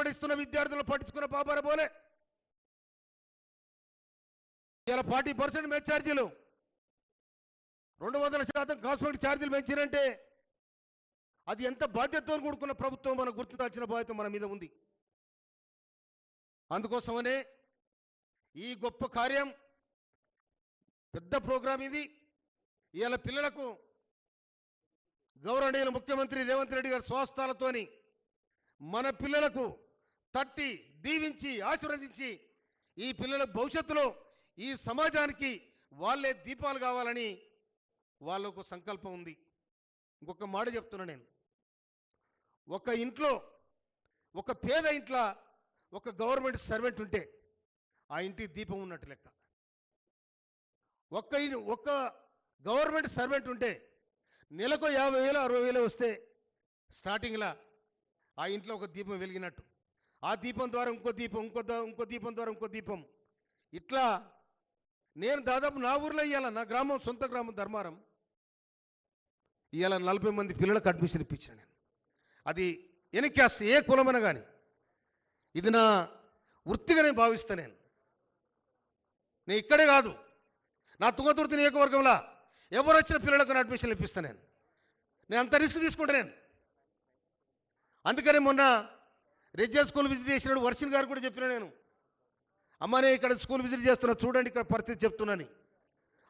వెంబడిస్తున్న విద్యార్థులను పట్టించుకున్న పాపార పోలే. ఇలా 40% మెస్ ఛార్జీలు, 200% కాస్మెటిక్ ఛార్జీలు పెంచారంటే అది ఎంత బాధ్యతతో కూడుకున్న ప్రభుత్వం మనం గుర్తించాల్సిన బాధ్యత మన మీద ఉంది. అందుకోసమనే ఈ గొప్ప కార్యం, పెద్ద ప్రోగ్రాం ఇది. ఇవాళ పిల్లలకు గౌరవనీయులు ముఖ్యమంత్రి రేవంత్ రెడ్డి గారి స్వస్థాలతోని మన పిల్లలకు తట్టి దీవించి ఆశీర్వదించి ఈ పిల్లల భవిష్యత్తులో ఈ సమాజానికి వాళ్ళే దీపాలు కావాలని వాళ్ళకు సంకల్పం ఉంది. ఇంకొక మాట చెప్తున్నా నేను, ఒక ఇంట్లో, ఒక పేద ఇంట్లో ఒక గవర్నమెంట్ సర్వెంట్ ఉంటే ఆ ఇంటి దీపం ఉన్నట్టు లెక్క. ఒక్క గవర్నమెంట్ సర్వెంట్ ఉంటే నెలకు 50,000 60,000 వస్తే స్టార్టింగ్లో ఆ ఇంట్లో ఒక దీపం వెలిగినట్టు. ఆ దీపం ద్వారా ఇంకో దీపం, ఇంకో దీపం ద్వారా ఇంకో దీపం. ఇట్లా నేను దాదాపు నా ఊర్లో ఇవ్వాల, నా గ్రామం, సొంత గ్రామం ధర్మారం, ఇవాళ 40 మంది పిల్లలకు అడ్మిషన్ ఇప్పించాను నేను. అది ఎనీ క్యాస్ట్, ఏ కులమైనా కానీ ఇది నా వృత్తిగా నేను భావిస్తాను. నేను ఇక్కడే కాదు, నా తుంగతుర్తి నియోజకవర్గంలో ఎవరు వచ్చిన పిల్లలకు అడ్మిషన్లు ఇప్పిస్తాను నేను అంత రిస్క్ తీసుకుంటా నేను. అందుకని మొన్న రెడ్జల్ స్కూల్ విజిట్ చేసినాడు వర్షిన్ గారు కూడా చెప్పినా నేను, అమ్మ నేను ఇక్కడ స్కూల్ విజిట్ చేస్తున్నా చూడండి ఇక్కడ పరిస్థితి చెప్తున్నాను.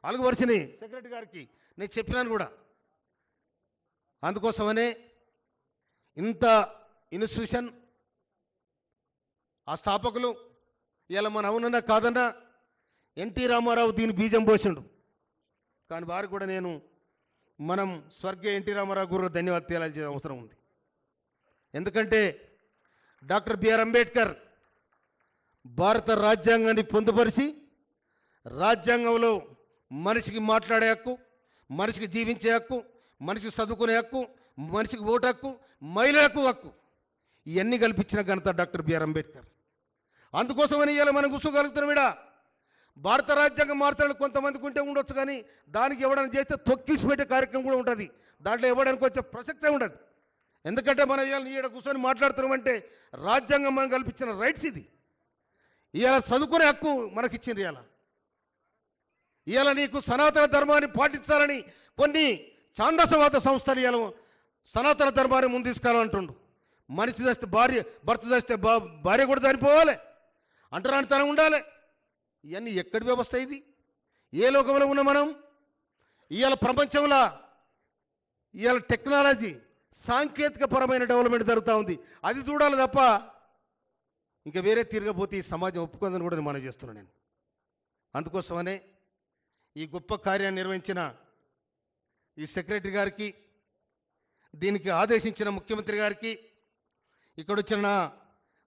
అలుగు వర్షిని సెక్రటరీ గారికి నేను చెప్పినాను కూడా. అందుకోసమనే ఇంత ఇన్స్టిట్యూషన్, ఆ స్థాపకులు ఇలా మన అవునన్నా కాదన్నా ఎన్టీ రామారావు దీని బీజం పోసిండు. కానీ వారికి కూడా నేను మనం స్వర్గీయ ఎన్టీ రామారావు గురు ధన్యవాదాలు తెలియాల్సిన అవసరం ఉంది. ఎందుకంటే డాక్టర్ బిఆర్ అంబేద్కర్ భారత రాజ్యాంగాన్ని పొందుపరిచి రాజ్యాంగంలో మనిషికి మాట్లాడే హక్కు, మనిషికి జీవించే హక్కు, మనిషికి చదువుకునే హక్కు, మనిషికి ఓటు హక్కు, మహిళలకు హక్కు, ఇవన్నీ కల్పించిన ఘనత డాక్టర్ బిఆర్ అంబేద్కర్. అందుకోసమని ఇవాళ మనం కూర్చోగలుగుతున్నాం. ఇక్కడ భారత రాజ్యాంగం మార్చాలని కొంతమందికి ఉంటే ఉండొచ్చు, కానీ దానికి ఎవడైనా చేస్తే తొక్కిసి పెట్టే కార్యక్రమం కూడా ఉంటుంది. దాంట్లో ఎవడానికి వచ్చే ప్రసక్తే ఉండదు. ఎందుకంటే మనం ఇవాళ ఈడ కూర్చొని మాట్లాడుతున్నామంటే రాజ్యాంగం మనం కల్పించిన రైట్స్ ఇది. ఇవాళ చదువుకునే హక్కు మనకిచ్చింది. ఇవాళ నీకు సనాతన ధర్మాన్ని పాటించాలని కొన్ని ఛాందసవాద సంస్థలు ఇవాళ సనాతన ధర్మాన్ని ముందు తీసుకురావాలంటుండు. మనిషి చేస్తే భర్త చేస్తే భార్య కూడా చనిపోవాలి, అంటరానితనం ఉండాలి. ఇవన్నీ ఎక్కడి వ్యవస్థ ఇది? ఏ లోకంలో ఉన్న మనం? ఇవాళ ప్రపంచంలో ఇవాళ టెక్నాలజీ, సాంకేతిక పరమైన డెవలప్మెంట్ జరుగుతూ ఉంది. అది చూడాలి తప్ప ఇంకా వేరే తిరగబోతే ఈ సమాజం ఒప్పుకుందని కూడా మనం చేస్తున్నాను నేను. అందుకోసమనే ఈ గొప్ప కార్యాన్ని నిర్వహించిన ఈ సెక్రటరీ గారికి, దీనికి ఆదేశించిన ముఖ్యమంత్రి గారికి, ఇక్కడొచ్చిన నా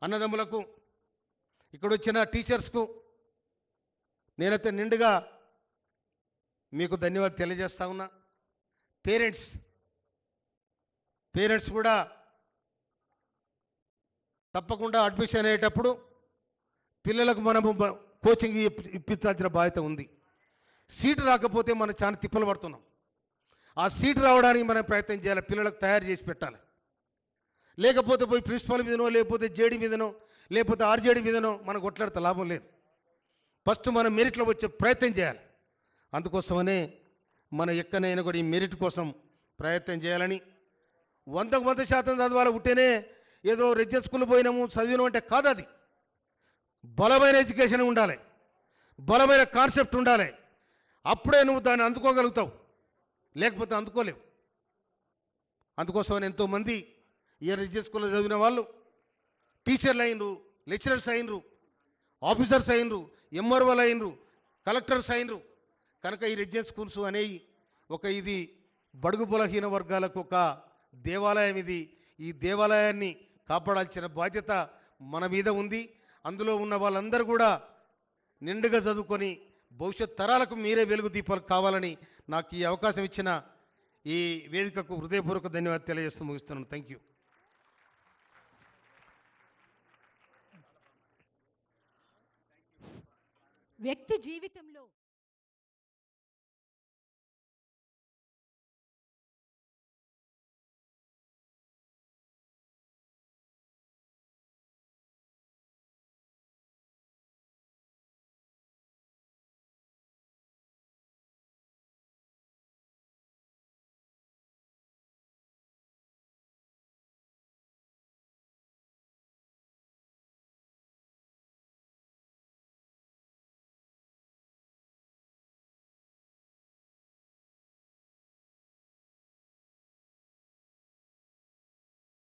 అన్నదమ్ములకు, ఇక్కడొచ్చిన టీచర్స్కు నేనైతే నిండుగా మీకు ధన్యవాదాలు తెలియజేస్తా ఉన్నా. పేరెంట్స్ కూడా తప్పకుండా అడ్మిషన్ అయ్యేటప్పుడు పిల్లలకు మనము కోచింగ్ ఇప్పించాల్సిన బాధ్యత ఉంది. సీటు రాకపోతే మనం చాలా తిప్పలు పడుతున్నాం. ఆ సీటు రావడానికి మనం ప్రయత్నం చేయాలి, పిల్లలకు తయారు చేసి పెట్టాలి. లేకపోతే పోయి ప్రిన్సిపల్ మీదనో, లేకపోతే జేడీ మీదనో, లేకపోతే ఆర్జేడీ మీదనో మనం కొట్లాడితే లాభం లేదు. ఫస్ట్ మనం మెరిట్లో వచ్చే ప్రయత్నం చేయాలి. అందుకోసమనే మన ఎక్కనైనా కూడా ఈ మెరిట్ కోసం ప్రయత్నం చేయాలని, 100% చదవాలి. ఉంటేనే ఏదో రెడ్జల్ స్కూల్ పోయినాము చదివినాం అంటే కాదు. అది బలమైన ఎడ్యుకేషన్ ఉండాలి, బలమైన కాన్సెప్ట్ ఉండాలి. అప్పుడే నువ్వు దాన్ని అందుకోగలుగుతావు, లేకపోతే అందుకోలేవు. అందుకోసమని ఎంతోమంది ఈ రెడ్జల్ స్కూల్లో చదివిన వాళ్ళు టీచర్లు అయినరు, లెక్చరర్స్ అయినరు, ఆఫీసర్స్ అయినరు, ఎంఆర్ఓలు అయినరు, కలెక్టర్స్ అయినరు. కనుక ఈ రెడ్జల్ స్కూల్స్ అనేవి ఇది బడుగు బలహీన వర్గాలకు ఒక దేవాలయం. ఈ దేవాలయాన్ని కాపాడాల్సిన బాధ్యత మన మీద ఉంది. అందులో ఉన్న వాళ్ళందరూ కూడా నిండుగా చదువుకొని భవిష్యత్ తరాలకు మీరే వెలుగు దీపాలు కావాలని నాకు ఈ అవకాశం ఇచ్చిన ఈ వేదికకు హృదయపూర్వక ధన్యవాదాలు తెలియజేస్తూ ముగిస్తున్నాను. Thank you. వ్యక్తి జీవితంలో